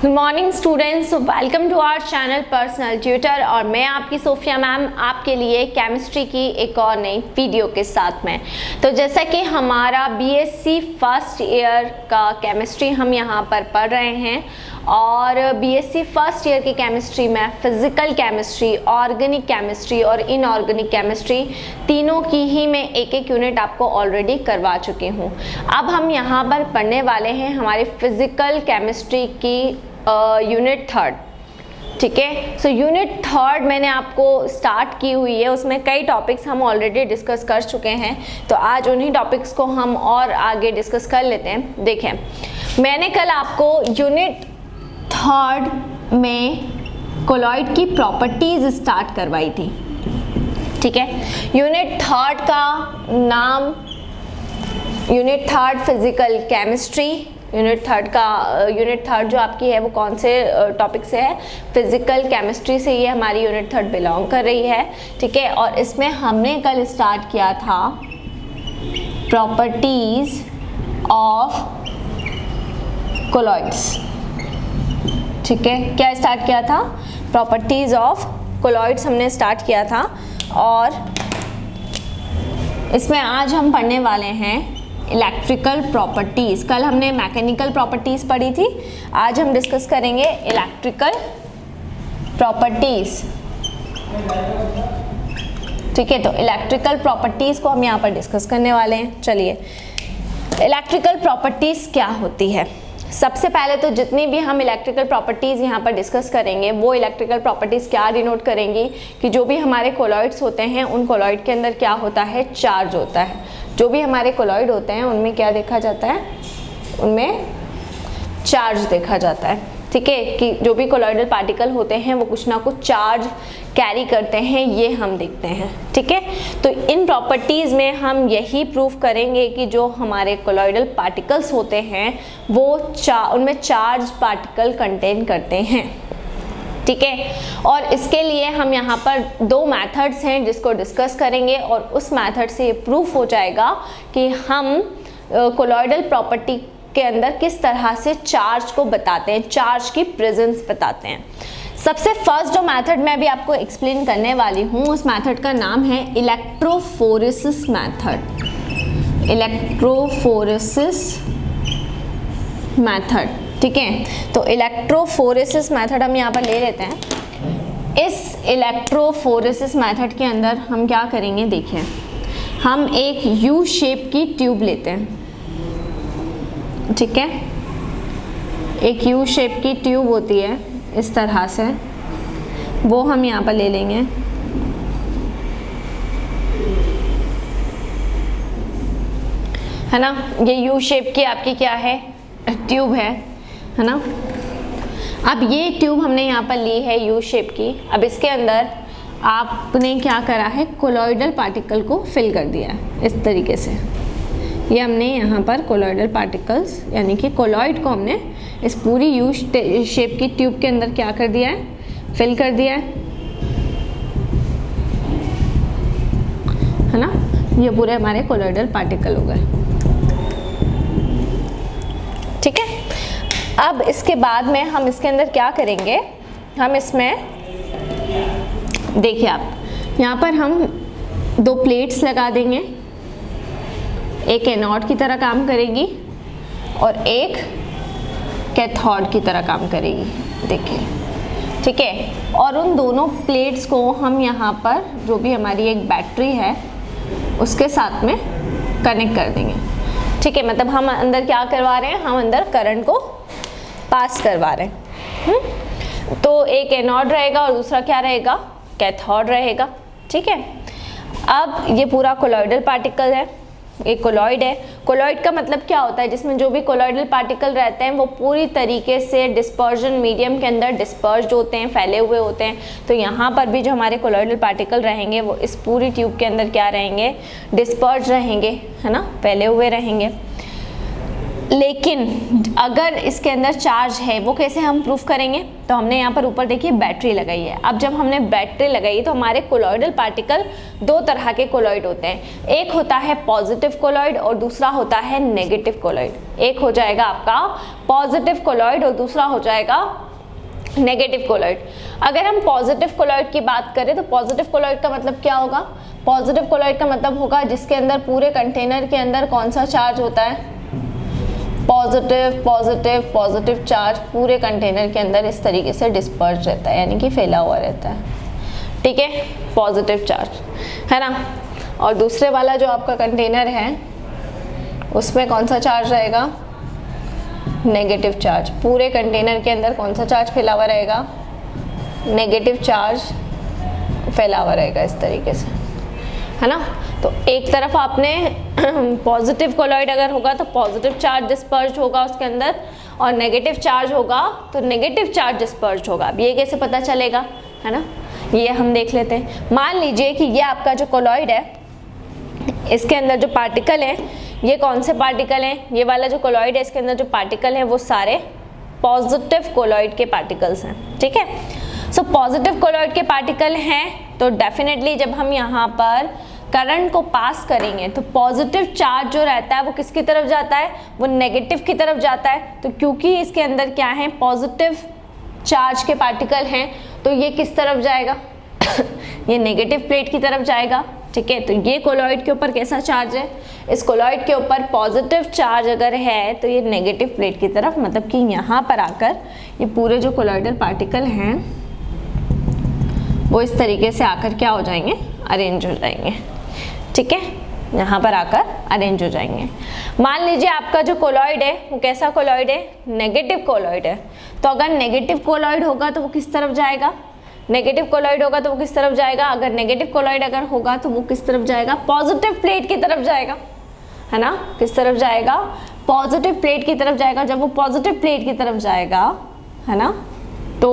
Good morning students, welcome to our channel personal tutor. और मैं आपकी सोफिया मैम आपके लिए केमिस्ट्री की एक और नई वीडियो के साथ में। तो जैसा कि हमारा बीएससी फर्स्ट ईयर का केमिस्ट्री हम यहाँ पर पढ़ रहे हैं और बीएससी फर्स्ट ईयर की केमिस्ट्री में फिजिकल केमिस्ट्री, ऑर्गेनिक केमिस्ट्री और इनऑर्गेनिक केमिस्ट्री तीनों की ही मैं एक एक यूनिट आपको ऑलरेडी करवा चुकी हूँ। अब हम यहाँ पर पढ़ने वाले हैं हमारी फिजिकल केमिस्ट्री की यूनिट थर्ड। ठीक है, सो यूनिट थर्ड मैंने आपको स्टार्ट की हुई है, उसमें कई टॉपिक्स हम ऑलरेडी डिस्कस कर चुके हैं। तो आज उन्हीं टॉपिक्स को हम और आगे डिस्कस कर लेते हैं। देखें, मैंने कल आपको यूनिट थर्ड में कोलॉइड की प्रॉपर्टीज स्टार्ट करवाई थी। ठीक है, यूनिट थर्ड का नाम unit third physical chemistry. Unit third जो आपकी है वो कौन से टॉपिक से है? फिजिकल केमिस्ट्री से ये हमारी यूनिट थर्ड बिलोंग कर रही है। ठीक है, और इसमें हमने कल स्टार्ट किया था प्रॉपर्टीज ऑफ कोलॉइड्स। ठीक है, क्या स्टार्ट किया था? प्रॉपर्टीज ऑफ कोलॉइड्स हमने स्टार्ट किया था। और इसमें आज हम पढ़ने वाले हैं इलेक्ट्रिकल प्रॉपर्टीज। कल हमने मैकेनिकल प्रॉपर्टीज पढ़ी थी, आज हम डिस्कस करेंगे इलेक्ट्रिकल प्रॉपर्टीज। ठीक है, तो इलेक्ट्रिकल प्रॉपर्टीज को हम यहाँ पर डिस्कस करने वाले हैं। चलिए, इलेक्ट्रिकल प्रॉपर्टीज क्या होती है? सबसे पहले तो जितनी भी हम इलेक्ट्रिकल प्रॉपर्टीज़ यहाँ पर डिस्कस करेंगे वो इलेक्ट्रिकल प्रॉपर्टीज़ क्या डिनोट करेंगी कि जो भी हमारे कोलॉइड्स होते हैं उन कोलॉइड के अंदर क्या होता है? चार्ज होता है। जो भी हमारे कोलॉइड होते हैं उनमें क्या देखा जाता है? उनमें चार्ज देखा जाता है। ठीक है, कि जो भी कोलॉइडल पार्टिकल होते हैं वो कुछ ना कुछ चार्ज कैरी करते हैं, ये हम देखते हैं। ठीक है, तो इन प्रॉपर्टीज़ में हम यही प्रूफ करेंगे कि जो हमारे कोलॉइडल पार्टिकल्स होते हैं वो उनमें चार्ज पार्टिकल कंटेन करते हैं। ठीक है, और इसके लिए हम यहाँ पर दो मेथड्स हैं जिसको डिस्कस करेंगे और उस मेथड से ये प्रूफ हो जाएगा कि हम कोलॉइडल प्रॉपर्टी के अंदर किस तरह से चार्ज को बताते हैं, चार्ज की प्रेजेंस बताते हैं। सबसे फर्स्ट जो मेथड मैं भी आपको एक्सप्लेन करने वाली हूँ उस मेथड का नाम है इलेक्ट्रोफोरेसिस मेथड। Electrophoresis method. ठीक है, तो इलेक्ट्रोफोरेसिस मेथड हम यहाँ पर ले लेते हैं। इस इलेक्ट्रोफोरेसिस मेथड के अंदर हम क्या करेंगे? देखिए, हम एक यू शेप की ट्यूब लेते हैं। ठीक है, एक यू शेप की ट्यूब होती है इस तरह से, वो हम यहाँ पर ले लेंगे। है ना, ये यू शेप की आपकी क्या है? ट्यूब है ना। अब ये ट्यूब हमने यहाँ पर ली है यू शेप की। अब इसके अंदर आपने क्या करा है? कोलॉइडल पार्टिकल को फिल कर दिया है इस तरीके से। ये हमने यहाँ पर कोलॉइडल पार्टिकल्स यानी कि कोलॉइड को हमने इस पूरी यू शेप की ट्यूब के अंदर क्या कर दिया है? फिल कर दिया है ना। ये पूरे हमारे कोलॉइडल पार्टिकल हो गए। ठीक है, अब इसके बाद में हम इसके अंदर क्या करेंगे? हम इसमें देखिए, आप यहाँ पर हम दो प्लेट्स लगा देंगे। एक एनोड की तरह काम करेगी और एक कैथोड की तरह काम करेगी। देखिए, ठीक है, और उन दोनों प्लेट्स को हम यहाँ पर जो भी हमारी एक बैटरी है उसके साथ में कनेक्ट कर देंगे। ठीक है, मतलब हम अंदर क्या करवा रहे हैं? हम अंदर करंट को पास करवा रहे हैं। तो एक एनोड रहेगा और दूसरा क्या रहेगा? कैथोड रहेगा। ठीक है, अब ये पूरा कोलॉइडल पार्टिकल है, एक कोलॉइड है। कोलॉइड का मतलब क्या होता है? जिसमें जो भी कोलॉइडल पार्टिकल रहते हैं वो पूरी तरीके से डिस्पर्जन मीडियम के अंदर डिस्पर्स्ड होते हैं, फैले हुए होते हैं। तो यहाँ पर भी जो हमारे कोलॉइडल पार्टिकल रहेंगे वो इस पूरी ट्यूब के अंदर क्या रहेंगे? डिस्पर्स्ड रहेंगे, है ना, फैले हुए रहेंगे। लेकिन अगर इसके अंदर चार्ज है वो कैसे हम प्रूफ करेंगे? तो हमने यहाँ पर ऊपर देखिए बैटरी लगाई है। अब जब हमने बैटरी लगाई तो हमारे कोलॉइडल पार्टिकल दो तरह के कोलॉइड होते हैं, एक होता है पॉजिटिव कोलॉइड और दूसरा होता है नेगेटिव कोलॉइड। एक हो जाएगा आपका पॉजिटिव कोलॉइड और दूसरा हो जाएगा नेगेटिव कोलॉइड। अगर हम पॉजिटिव कोलॉइड की बात करें तो पॉजिटिव कोलॉइड का मतलब क्या होगा? पॉजिटिव कोलॉइड का मतलब होगा जिसके अंदर पूरे कंटेनर के अंदर कौन सा चार्ज होता है? पॉजिटिव पॉजिटिव पॉजिटिव चार्ज पूरे कंटेनर के अंदर इस तरीके से डिस्पर्स रहता है, यानी कि फैला हुआ रहता है, ठीक है, पॉजिटिव चार्ज है ना। और दूसरे वाला जो आपका कंटेनर है उसमें कौन सा चार्ज रहेगा? Negative charge. पूरे कंटेनर के अंदर कौन सा चार्ज फैला हुआ रहेगा? नेगेटिव चार्ज फैला हुआ रहेगा इस तरीके से, है ना। तो एक तरफ आपने पॉजिटिव कोलॉइड अगर होगा तो पॉजिटिव चार्ज डिस्पर्ज होगा उसके अंदर, और नेगेटिव चार्ज होगा तो नेगेटिव चार्ज डिस्पर्ज होगा। अब ये कैसे पता चलेगा, है ना, ये हम देख लेते हैं। मान लीजिए कि ये आपका जो कोलॉइड है इसके अंदर जो पार्टिकल है, ये कौन से पार्टिकल हैं? ये वाला जो कोलॉइड है इसके अंदर जो पार्टिकल है वो सारे पॉजिटिव कोलॉइड के पार्टिकल्स हैं, ठीक है। सो पॉजिटिव कोलॉइड के पार्टिकल हैं तो डेफिनेटली जब हम यहाँ पर करंट को पास करेंगे तो पॉजिटिव चार्ज जो रहता है वो किसकी तरफ जाता है? वो नेगेटिव की तरफ जाता है। तो क्योंकि इसके अंदर क्या है, पॉजिटिव चार्ज के पार्टिकल हैं, तो ये किस तरफ जाएगा? ये नेगेटिव प्लेट की तरफ जाएगा, ठीक है। तो ये कोलॉइड के ऊपर कैसा चार्ज है? इस कोलॉइड के ऊपर पॉजिटिव चार्ज अगर है तो ये नेगेटिव प्लेट की तरफ, मतलब कि यहाँ पर आकर ये पूरे जो कोलॉइडल पार्टिकल हैं वो इस तरीके से आकर क्या हो जाएंगे? अरेंज हो जाएंगे, ठीक है, यहाँ पर आकर अरेंज हो जाएंगे। मान लीजिए आपका जो कोलॉइड है वो कैसा कोलॉइड है? नेगेटिव कोलॉइड है। तो अगर नेगेटिव कोलॉइड होगा तो वो किस तरफ जाएगा? नेगेटिव कोलॉइड होगा तो वो किस तरफ जाएगा? अगर नेगेटिव कोलॉइड अगर होगा तो वो किस तरफ जाएगा? पॉजिटिव प्लेट की तरफ जाएगा, है ना। किस तरफ जाएगा? पॉजिटिव प्लेट की तरफ जाएगा। जब वो पॉजिटिव प्लेट की तरफ जाएगा, है ना, तो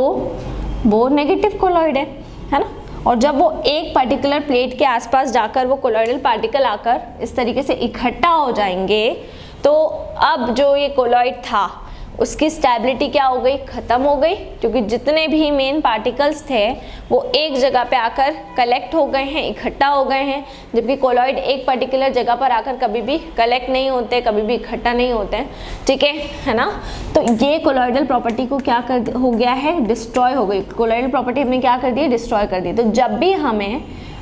वो नेगेटिव कोलॉइड है ना। और जब वो एक पर्टिकुलर प्लेट के आसपास जाकर वो कोलॉइडल पार्टिकल आकर इस तरीके से इकट्ठा हो जाएंगे तो अब जो ये कोलॉइड था उसकी स्टेबिलिटी क्या हो गई? ख़त्म हो गई, क्योंकि जितने भी मेन पार्टिकल्स थे वो एक जगह पे आकर कलेक्ट हो गए हैं, इकट्ठा हो गए हैं। जबकि कोलॉइड एक पर्टिकुलर जगह पर आकर कभी भी कलेक्ट नहीं होते, कभी भी इकट्ठा नहीं होते हैं, ठीक है ना। तो ये कोलॉइडल प्रॉपर्टी को क्या कर हो गया है? डिस्ट्रॉय हो गई। कोलॉइडल प्रॉपर्टी हमने क्या कर दी? डिस्ट्रॉय कर दी। तो जब भी हमें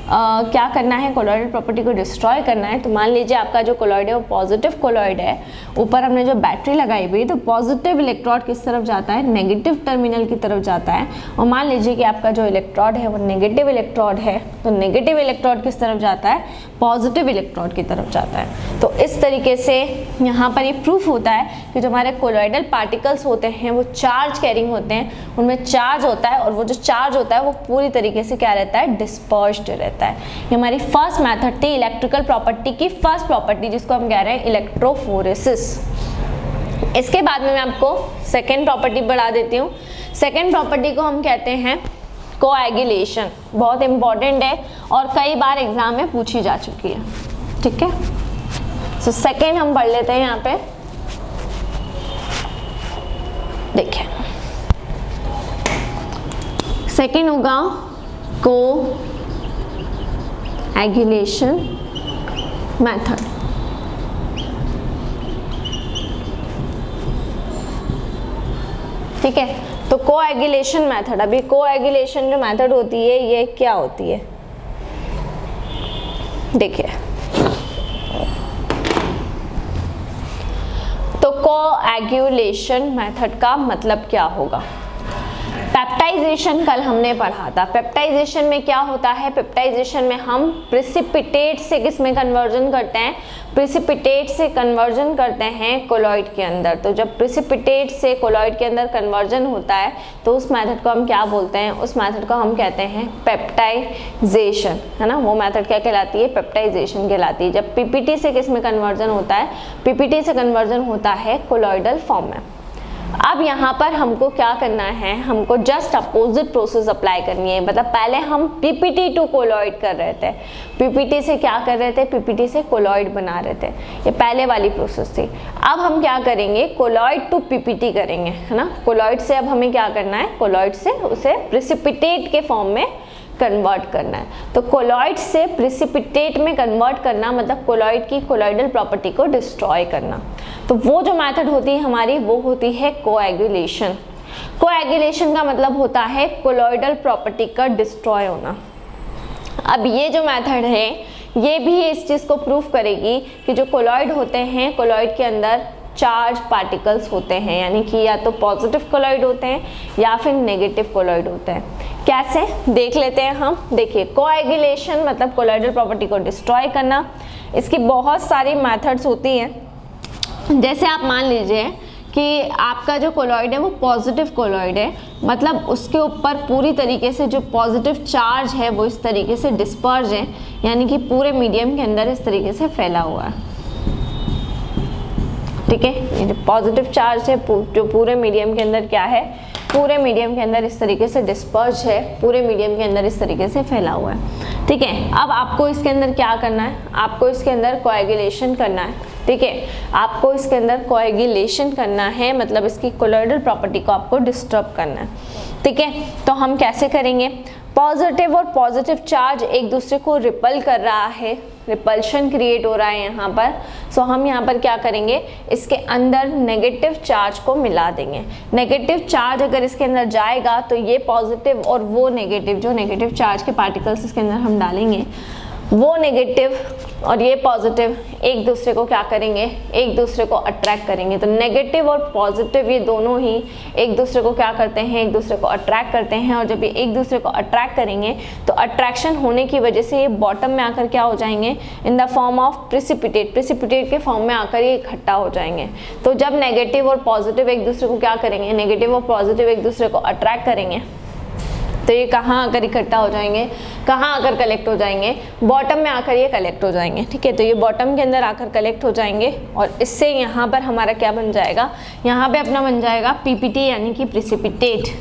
क्या करना है, कोलॉइडल प्रॉपर्टी को डिस्ट्रॉय करना है, तो मान लीजिए आपका जो कोलॉइड है वो पॉजिटिव कोलॉइड है, ऊपर हमने जो बैटरी लगाई हुई, तो पॉजिटिव इलेक्ट्रोड किस तरफ जाता है? नेगेटिव टर्मिनल की तरफ जाता है। और मान लीजिए कि आपका जो इलेक्ट्रोड है वो नेगेटिव इलेक्ट्रोड है, तो नेगेटिव इलेक्ट्रोड किस तरफ जाता है? पॉजिटिव इलेक्ट्रोड की तरफ जाता है। तो इस तरीके से यहाँ पर ये प्रूफ होता है कि जो हमारे कोलॉइडल पार्टिकल्स होते हैं वो चार्ज कैरिंग होते हैं, उनमें चार्ज होता है, और वो जो चार्ज होता है वो पूरी तरीके से क्या रहता है? डिस्पर्स्ड रहता है। ये हमारी फर्स्ट मेथड थी इलेक्ट्रिकल प्रॉपर्टी की फर्स्ट प्रॉपर्टी, जिसको हम कह रहे हैं इलेक्ट्रोफोरेसिस। इसके बाद में मैं आपको सेकेंड प्रॉपर्टी बढ़ा देती हूँ। सेकेंड प्रॉपर्टी को हम कहते हैं कोएगुलेशन। बहुत इंपॉर्टेंट है और कई बार एग्जाम में पूछी जा चुकी है, ठीक है। सो सेकेंड हम पढ़ लेते हैं यहाँ पे। देखिए सेकेंड होगा कोएगुलेशन मेथड। ठीक है, तो कोएगुलेशन मेथड, अभी कोएगुलेशन जो मेथड होती है ये क्या होती है? देखिए, तो कोएगुलेशन मेथड का मतलब क्या होगा? पेप्टाइजेशन कल हमने पढ़ा था। पेप्टाइजेशन में क्या होता है? पेप्टाइजेशन में हम प्रिसिपिटेट से किस में कन्वर्जन करते हैं? प्रिसिपिटेट से कन्वर्जन करते हैं कोलॉइड के अंदर। तो जब प्रिसिपिटेट से कोलॉइड के अंदर कन्वर्जन होता है तो उस मेथड को हम क्या बोलते हैं? उस मेथड को हम कहते हैं पेप्टाइजेशन, है ना। वो मेथड क्या कहलाती है? पेप्टाइजेशन कहलाती है। जब पीपीटी से किस में कन्वर्जन होता है? पीपीटी से कन्वर्जन होता है कोलॉइडल फॉर्म में। अब यहाँ पर हमको क्या करना है, हमको जस्ट अपोजिट प्रोसेस अप्लाई करनी है। मतलब पहले हम पीपीटी टू कोलॉइड कर रहे थे, पीपीटी से क्या कर रहे थे, पीपीटी से कोलॉइड बना रहे थे, ये पहले वाली प्रोसेस थी। अब हम क्या करेंगे, कोलॉइड टू पीपीटी करेंगे, है ना। कोलॉइड से अब हमें क्या करना है, कोलॉइड से उसे प्रेसिपिटेट के फॉर्म में कन्वर्ट करना है। तो कोलॉइड से प्रेसिपिटेट में कन्वर्ट करना मतलब कोलॉइड की कोलॉइडल प्रॉपर्टी को डिस्ट्रॉय करना। तो वो जो मेथड होती है हमारी, वो होती है कोएगुलेशन। कोएगुलेशन का मतलब होता है कोलॉइडल प्रॉपर्टी का डिस्ट्रॉय होना। अब ये जो मेथड है ये भी इस चीज़ को प्रूव करेगी कि जो कोलॉइड होते हैं, कोलॉइड के अंदर चार्ज पार्टिकल्स होते हैं, यानी कि या तो पॉजिटिव कोलॉइड होते हैं या फिर नेगेटिव कोलॉइड होते हैं। कैसे देख लेते हैं हम। देखिए, कोएगुलेशन मतलब कोलॉइडल प्रॉपर्टी को डिस्ट्रॉय करना। इसकी बहुत सारी मेथड्स होती हैं। जैसे आप मान लीजिए कि आपका जो कोलॉइड है वो पॉजिटिव कोलॉइड है, मतलब उसके ऊपर पूरी तरीके से जो पॉजिटिव चार्ज है वो इस तरीके से डिस्पर्ज है, यानी कि पूरे मीडियम के अंदर इस तरीके से फैला हुआ है। ठीक है, ये जो पॉजिटिव चार्ज है जो पूरे मीडियम के अंदर क्या है, पूरे मीडियम के अंदर इस तरीके से डिस्पर्ज है, पूरे मीडियम के अंदर इस तरीके से फैला हुआ है। ठीक है, अब आपको इसके अंदर क्या करना है, आपको इसके अंदर कोएगुलेशन करना है। ठीक है, आपको इसके अंदर कोएगुलेशन करना है, मतलब इसकी कोलॉइडल प्रॉपर्टी को आपको डिस्टर्ब करना है। ठीक है, तो हम कैसे करेंगे, पॉजिटिव और पॉजिटिव चार्ज एक दूसरे को रिपल कर रहा है, रिपल्शन क्रिएट हो रहा है यहाँ पर। सो हम यहाँ पर क्या करेंगे, इसके अंदर नेगेटिव चार्ज को मिला देंगे। नेगेटिव चार्ज अगर इसके अंदर जाएगा तो ये पॉजिटिव और वो नेगेटिव, जो नेगेटिव चार्ज के पार्टिकल्स इसके अंदर हम डालेंगे, वो नेगेटिव और ये पॉजिटिव एक दूसरे को क्या करेंगे, एक दूसरे को अट्रैक्ट करेंगे। तो नेगेटिव और पॉजिटिव ये दोनों ही एक दूसरे को क्या करते हैं, एक दूसरे को अट्रैक्ट करते हैं। और जब ये एक दूसरे को अट्रैक्ट करेंगे तो अट्रैक्शन होने की वजह से ये बॉटम में आकर क्या हो जाएंगे, in the form of precipitate, precipitate के फॉर्म में आकर ये इकट्ठा हो जाएंगे। तो जब नेगेटिव और पॉजिटिव एक दूसरे को क्या करेंगे, नेगेटिव और पॉजिटिव एक दूसरे को अट्रैक्ट करेंगे, तो ये कहाँ आकर इकट्ठा हो जाएंगे, कहाँ आकर कलेक्ट हो जाएंगे, बॉटम में आकर ये कलेक्ट हो जाएंगे। ठीक है, तो ये बॉटम के अंदर आकर कलेक्ट हो जाएंगे और इससे यहाँ पर हमारा क्या बन जाएगा, यहाँ पे अपना बन जाएगा पीपीटी, यानी कि प्रेसिपिटेट।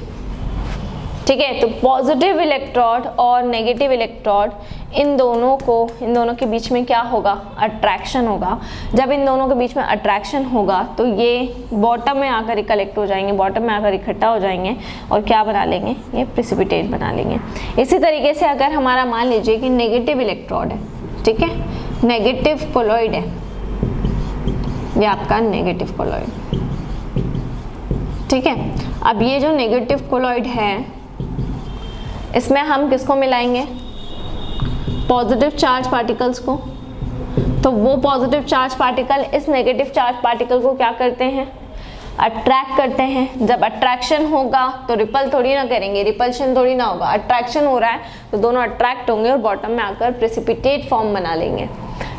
ठीक है, तो पॉजिटिव इलेक्ट्रोड और नेगेटिव इलेक्ट्रोड इन दोनों के बीच में क्या होगा, अट्रैक्शन होगा। जब इन दोनों के बीच में अट्रैक्शन होगा तो ये बॉटम में आकर कलेक्ट हो जाएंगे, बॉटम में आकर इकट्ठा हो जाएंगे और क्या बना लेंगे, ये प्रेसिपिटेट बना लेंगे। इसी तरीके से अगर हमारा मान लीजिए कि नेगेटिव इलेक्ट्रोड है, ठीक है, नेगेटिव कोलॉइड है, ये आपका नेगेटिव कोलॉइड। ठीक है, अब ये जो नेगेटिव कोलॉइड है इसमें हम किसको मिलाएंगे, पॉजिटिव चार्ज पार्टिकल्स को। तो वो पॉजिटिव चार्ज पार्टिकल इस नेगेटिव चार्ज पार्टिकल को क्या करते हैं, अट्रैक्ट करते हैं। जब अट्रैक्शन होगा तो रिपल थोड़ी ना करेंगे, रिपल्शन थोड़ी ना होगा, अट्रैक्शन हो रहा है तो दोनों अट्रैक्ट होंगे और बॉटम में आकर प्रेसिपिटेट फॉर्म बना लेंगे।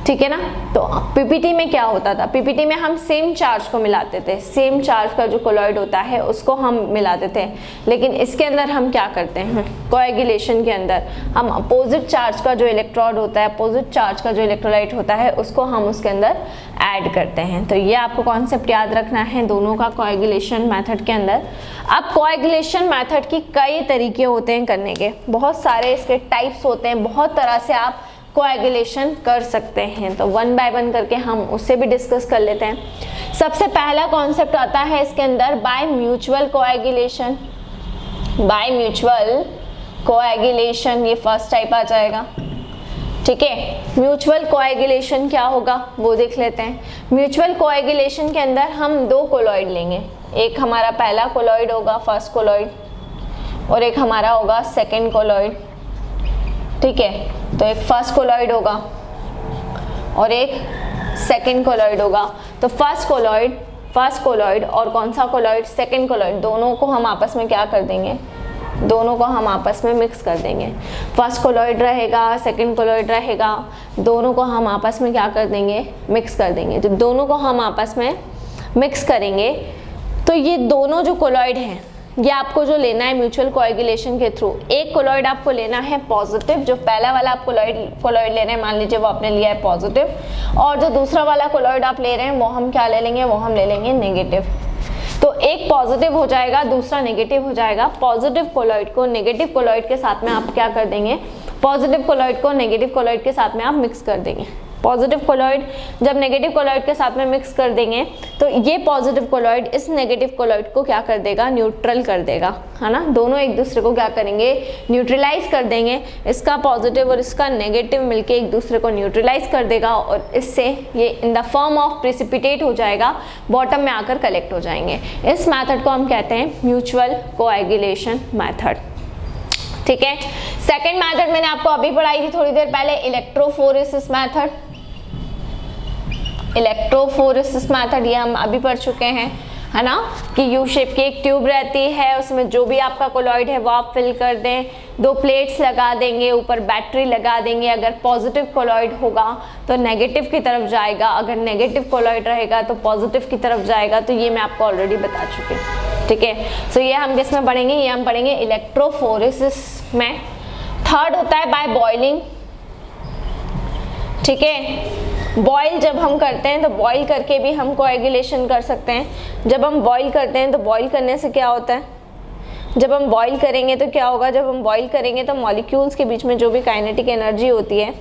ठीक है ना। तो पीपीटी में क्या होता था, पीपीटी में हम सेम चार्ज को मिलाते थे, सेम चार्ज का जो कोलॉइड होता है उसको हम मिलाते थे। लेकिन इसके अंदर हम क्या करते हैं, कोएगुलेशन के अंदर हम अपोजिट चार्ज का जो इलेक्ट्रोड होता है, अपोजिट चार्ज का जो इलेक्ट्रोलाइट होता है उसको हम उसके अंदर ऐड करते हैं। तो ये आपको कॉन्सेप्ट याद रखना है दोनों का कोएगुलेशन मेथड के अंदर। अब कोएगुलेशन मेथड की कई तरीके होते हैं करने के, बहुत सारे इसके टाइप्स होते हैं, बहुत तरह से आप कोएगुलेशन कर सकते हैं। तो वन बाय वन करके हम उससे भी डिस्कस कर लेते हैं। सबसे पहला कॉन्सेप्ट आता है इसके अंदर by mutual coagulation. By mutual coagulation ये फर्स्ट टाइप आ जाएगा। ठीक है, म्यूचुअल कोएगुलेशन क्या होगा वो देख लेते हैं। म्यूचुअल कोएगुलेशन के अंदर हम दो कोलॉइड लेंगे, एक हमारा पहला कोलॉइड होगा फर्स्ट कोलॉइड और एक हमारा होगा सेकेंड कोलॉइड। ठीक है, तो एक फर्स्ट कोलॉइड होगा और एक सेकेंड कोलॉइड होगा। तो फर्स्ट कोलॉइड और कौन सा कोलॉइड, सेकेंड कोलॉइड, दोनों को हम आपस में क्या कर देंगे, दोनों को हम आपस में मिक्स कर देंगे। फर्स्ट कोलॉइड रहेगा, सेकेंड कोलॉइड रहेगा, दोनों को हम आपस में क्या कर देंगे, मिक्स कर देंगे। तो दोनों को हम आपस में मिक्स करेंगे तो ये दोनों जो कोलॉइड हैं ये आपको जो लेना है म्यूचुअल कोएगुलेशन के थ्रू, एक कोलॉइड आपको लेना है पॉजिटिव, जो पहला वाला आप कोलॉइड ले रहे हैं, मान लीजिए वो आपने लिया है पॉजिटिव, और जो दूसरा वाला कोलॉइड आप ले रहे हैं वो हम क्या ले लेंगे, वो हम ले लेंगे नेगेटिव। तो एक पॉजिटिव हो जाएगा, दूसरा नेगेटिव हो जाएगा। पॉजिटिव कोलॉइड को नेगेटिव कोलॉइड के साथ में आप क्या कर देंगे, पॉजिटिव कोलॉइड को नेगेटिव कोलॉइड के साथ में आप मिक्स कर देंगे। पॉजिटिव कोलॉइड जब नेगेटिव कोलॉइड के साथ में मिक्स कर देंगे तो ये पॉजिटिव कोलॉइड इस नेगेटिव कोलॉइड को क्या कर देगा, न्यूट्रल कर देगा, है ना। दोनों एक दूसरे को क्या करेंगे, न्यूट्रलाइज कर देंगे। इसका पॉजिटिव और इसका नेगेटिव मिलके एक दूसरे को न्यूट्रलाइज कर देगा और इससे ये in the form of precipitate हो जाएगा, बॉटम में आकर कलेक्ट हो जाएंगे। इस मैथड को हम कहते हैं म्यूचुअल कोएगुलेशन मैथड। ठीक है। सेकेंड मैथड मैंने आपको अभी पढ़ाई थी थोड़ी देर पहले, इलेक्ट्रोफोरेसिस मैथड। इलेक्ट्रोफोरेसिस मैथड ये हम अभी पढ़ चुके हैं, है ना, कि यू शेप की एक ट्यूब रहती है, उसमें जो भी आपका कोलॉइड है वो आप फिल कर दें, 2 प्लेट्स लगा देंगे, ऊपर बैटरी लगा देंगे। अगर पॉजिटिव कोलॉइड होगा तो नेगेटिव की तरफ जाएगा, अगर नेगेटिव कोलॉइड रहेगा तो पॉजिटिव की तरफ जाएगा। तो ये मैं आपको ऑलरेडी बता चुकी हूँ। ठीक है। सो ये हम किस में पढ़ेंगे, ये हम पढ़ेंगे इलेक्ट्रोफोरेसिस में। थर्ड होता है बाय बॉइलिंग। ठीक है। बॉईल जब हम करते हैं तो बॉईल करके भी हम कोएगुलेशन कर सकते हैं। जब हम बॉईल करते हैं तो बॉईल करने से क्या होता है, जब हम बॉईल करेंगे तो क्या होगा, जब हम बॉईल करेंगे तो मॉलिक्यूल्स के बीच में जो भी काइनेटिक एनर्जी होती है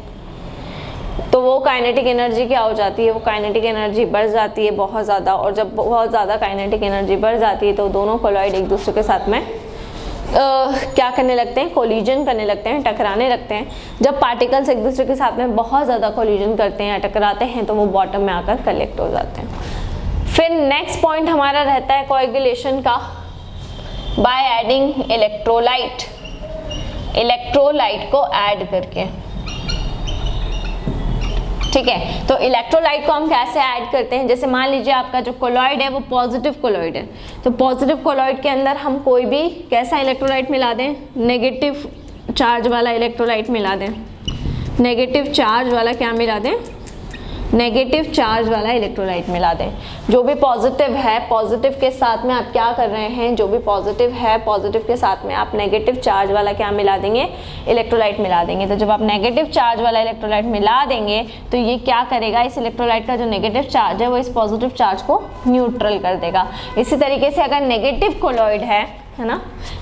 तो वो काइनेटिक एनर्जी क्या हो जाती है, वो काइनेटिक एनर्जी बढ़ जाती है बहुत ज़्यादा। और जब बहुत ज़्यादा काइनेटिक एनर्जी बढ़ जाती है तो दोनों कोलॉइड एक दूसरे के साथ में क्या करने लगते हैं, कोलिजन करने लगते हैं, टकराने लगते हैं। जब पार्टिकल्स एक दूसरे के साथ में बहुत ज़्यादा कोलिजन करते हैं या टकराते हैं तो वो बॉटम में आकर कलेक्ट हो जाते हैं। फिर नेक्स्ट पॉइंट हमारा रहता है कोएगुलेशन का बाय एडिंग इलेक्ट्रोलाइट। इलेक्ट्रोलाइट को ऐड करके। ठीक है। तो इलेक्ट्रोलाइट को हम कैसे ऐड करते हैं, जैसे मान लीजिए आपका जो कोलॉइड है वो पॉजिटिव कोलॉइड है, तो पॉजिटिव कोलॉइड के अंदर हम कोई भी कैसा इलेक्ट्रोलाइट मिला दें, नेगेटिव चार्ज वाला इलेक्ट्रोलाइट मिला दें। नेगेटिव चार्ज वाला क्या मिला दें, नेगेटिव चार्ज वाला इलेक्ट्रोलाइट मिला दें। जो भी पॉजिटिव है, पॉजिटिव के साथ में आप क्या कर रहे हैं, जो भी पॉजिटिव है पॉजिटिव के साथ में आप नेगेटिव चार्ज वाला क्या मिला देंगे, इलेक्ट्रोलाइट मिला देंगे। तो जब आप नेगेटिव चार्ज वाला इलेक्ट्रोलाइट मिला देंगे तो ये क्या करेगा, इस इलेक्ट्रोलाइट का जो नेगेटिव चार्ज है वो इस पॉजिटिव चार्ज को न्यूट्रल कर देगा। इसी तरीके से अगर नेगेटिव कोलॉइड है ना,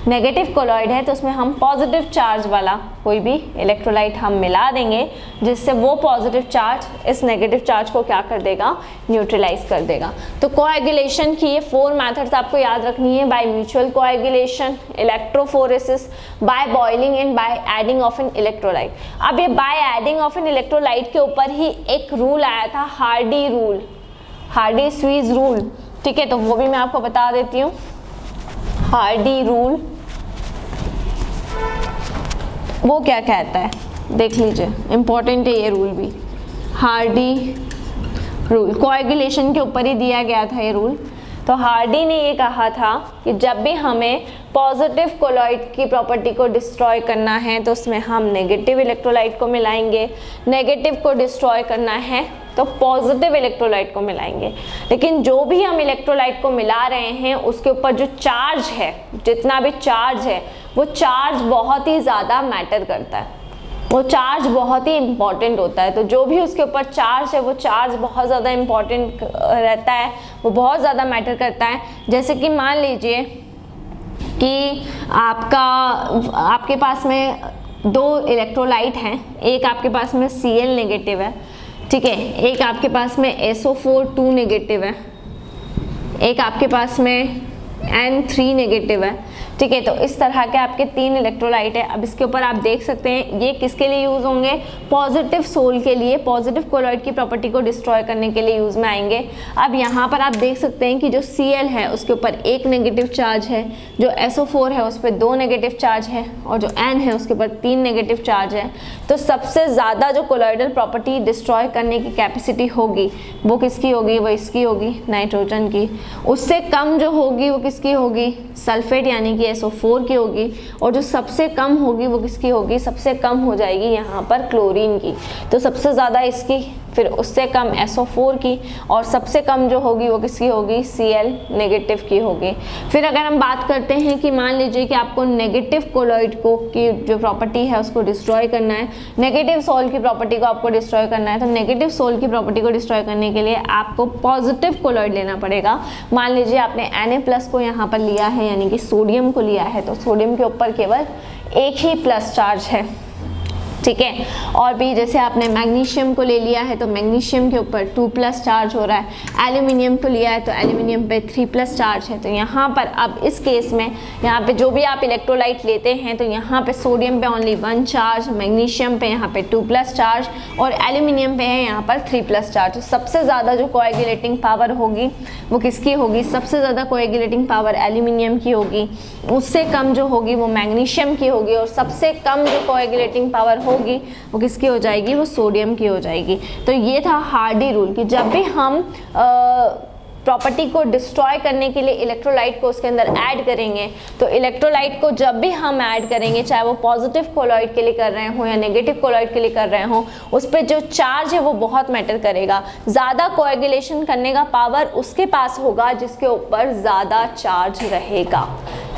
नेगेटिव कोलॉइड है तो उसमें हम पॉजिटिव चार्ज वाला कोई भी इलेक्ट्रोलाइट हम मिला देंगे, जिससे वो पॉजिटिव चार्ज इस नेगेटिव चार्ज को क्या कर देगा, न्यूट्रलाइज कर देगा। तो कोएगुलेशन की ये 4 मेथड्स आपको याद रखनी है, by mutual coagulation, electrophoresis, by boiling and by adding of an electrolyte. अब ये by adding of an electrolyte के ऊपर ही एक रूल आया था, हार्डी रूल, हार्डी स्वीज रूल। ठीक है, तो वो भी मैं आपको बता देती हूँ। हार्डी रूल वो क्या कहता है, देख लीजिए, इंपॉर्टेंट है ये रूल भी। हार्डी रूल कोएगुलेशन के ऊपर ही दिया गया था ये रूल। तो हार्डी ने ये कहा था कि जब भी हमें पॉजिटिव कोलॉइड की प्रॉपर्टी को डिस्ट्रॉय करना है तो उसमें हम नेगेटिव इलेक्ट्रोलाइट को मिलाएंगे, नेगेटिव को डिस्ट्रॉय करना है तो पॉजिटिव इलेक्ट्रोलाइट को मिलाएंगे। लेकिन जो भी हम इलेक्ट्रोलाइट को मिला रहे हैं उसके ऊपर जो चार्ज है, जितना भी चार्ज है वो चार्ज बहुत ही ज़्यादा मैटर करता है, वो चार्ज बहुत ही इम्पॉर्टेंट होता है। तो जो भी उसके ऊपर चार्ज है वो चार्ज बहुत ज़्यादा इम्पॉर्टेंट रहता है, वो बहुत ज़्यादा मैटर करता है। जैसे कि मान लीजिए कि आपके पास में 2 इलेक्ट्रोलाइट हैं, एक आपके पास में Cl नेगेटिव है, ठीक है, एक आपके पास में SO4 2 नेगेटिव है, एक आपके पास में N3 नेगेटिव है। ठीक है, तो इस तरह के आपके 3 इलेक्ट्रोलाइट है। अब इसके ऊपर आप देख सकते हैं ये किसके लिए यूज़ होंगे, पॉजिटिव सोल के लिए, पॉजिटिव कोलॉइड की प्रॉपर्टी को डिस्ट्रॉय करने के लिए यूज़ में आएंगे। अब यहाँ पर आप देख सकते हैं कि जो Cl है उसके ऊपर 1 नेगेटिव चार्ज है, जो SO4 है उस पर 2 नेगेटिव चार्ज है और जो N है उसके ऊपर 3 नेगेटिव चार्ज है। तो सबसे ज़्यादा जो कोलॉइडल प्रॉपर्टी डिस्ट्रॉय करने की कैपेसिटी होगी वो किसकी होगी, वो इसकी होगी, नाइट्रोजन की। उससे कम जो होगी वो किसकी होगी, सल्फेट यानी कि SO4 की होगी। और जो सबसे कम होगी वो किसकी होगी, सबसे कम हो जाएगी यहाँ पर क्लोरीन की। तो सबसे ज़्यादा इसकी फिर उससे कम SO4 की, और सबसे कम जो होगी वो किसकी होगी, Cl नेगेटिव की होगी। फिर अगर हम बात करते हैं कि मान लीजिए कि आपको नेगेटिव कोलॉइड को की जो प्रॉपर्टी है उसको डिस्ट्रॉय करना है, नेगेटिव सोल की प्रॉपर्टी को आपको डिस्ट्रॉय करना है, तो नेगेटिव सोल की प्रॉपर्टी को डिस्ट्रॉय करने के लिए आपको पॉजिटिव कोलॉइड लेना पड़ेगा। मान लीजिए आपने Na+ को यहाँ पर लिया है, यानी कि सोडियम को लिया है, तो सोडियम के ऊपर केवल एक ही प्लस चार्ज है, ठीक है। और भी जैसे आपने मैग्नीशियम को ले लिया है तो मैग्नीशियम के ऊपर 2+ चार्ज हो रहा है, एल्यूमिनियम को लिया है तो एल्यूमिनियम पे 3+ चार्ज है। तो यहाँ पर अब इस केस में यहाँ पे जो भी आप इलेक्ट्रोलाइट लेते हैं तो यहाँ पे सोडियम पे ओनली 1 चार्ज, मैग्नीशियम पे यहाँ पे 2+ चार्ज और एल्यूमिनियम पे है यहाँ पर 3+ चार्ज। तो सबसे ज़्यादा जो कोएगुलेटिंग पावर होगी वो किसकी होगी, सबसे ज़्यादा कोएगुलेटिंग पावर एल्यूमिनियम की होगी, उससे कम जो होगी वो मैग्नीशियम की होगी, और सबसे कम जो कोएगुलेटिंग पावर होगी वो किसकी हो जाएगी, वो सोडियम की हो जाएगी। तो ये था हार्डी रूल कि जब भी हम प्रॉपर्टी को डिस्ट्रॉय करने के लिए इलेक्ट्रोलाइट को उसके अंदर ऐड करेंगे, तो इलेक्ट्रोलाइट को जब भी हम ऐड करेंगे, चाहे वो पॉजिटिव कोलॉइड के लिए कर रहे हो या नेगेटिव कोलॉइड के लिए कर रहे हो, उस पर जो चार्ज है वो बहुत मैटर करेगा। ज़्यादा कोएगुलेशन करने का पावर उसके पास होगा जिसके ऊपर ज़्यादा चार्ज रहेगा,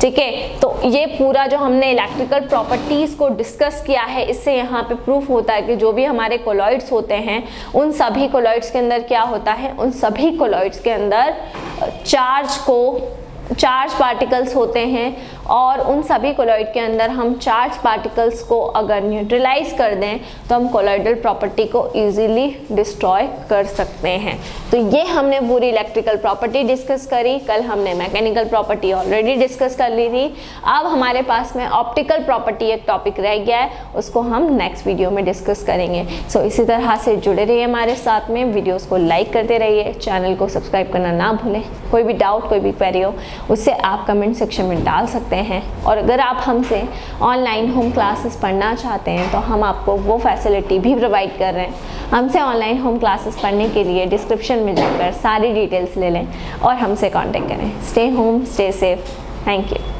ठीक है। तो ये पूरा जो हमने इलेक्ट्रिकल प्रॉपर्टीज़ को डिस्कस किया है, इससे यहाँ पे प्रूफ होता है कि जो भी हमारे कोलॉइड्स होते हैं उन सभी कोलॉइड्स के अंदर क्या होता है, उन सभी कोलॉइड्स के अंदर चार्ज पार्टिकल्स होते हैं, और उन सभी कोलॉइड के अंदर हम चार्ज पार्टिकल्स को अगर न्यूट्रलाइज कर दें तो हम कोलॉइडल प्रॉपर्टी को इजीली डिस्ट्रॉय कर सकते हैं। तो ये हमने पूरी इलेक्ट्रिकल प्रॉपर्टी डिस्कस करी। कल हमने मैकेनिकल प्रॉपर्टी ऑलरेडी डिस्कस कर ली थी। अब हमारे पास में ऑप्टिकल प्रॉपर्टी एक टॉपिक रह गया है, उसको हम नेक्स्ट वीडियो में डिस्कस करेंगे। सो इसी तरह से जुड़े रहिए हमारे साथ में, वीडियोस को लाइक करते रहिए, चैनल को सब्सक्राइब करना ना भूलें। कोई भी डाउट, कोई भी क्वेरी हो उससे आप कमेंट सेक्शन में डाल सकते हैं, और अगर आप हमसे ऑनलाइन होम क्लासेस पढ़ना चाहते हैं तो हम आपको वो फैसिलिटी भी प्रोवाइड कर रहे हैं। हमसे ऑनलाइन होम क्लासेस पढ़ने के लिए डिस्क्रिप्शन में जाकर सारी डिटेल्स ले लें और हमसे कांटेक्ट करें। Stay home, stay safe. Thank you.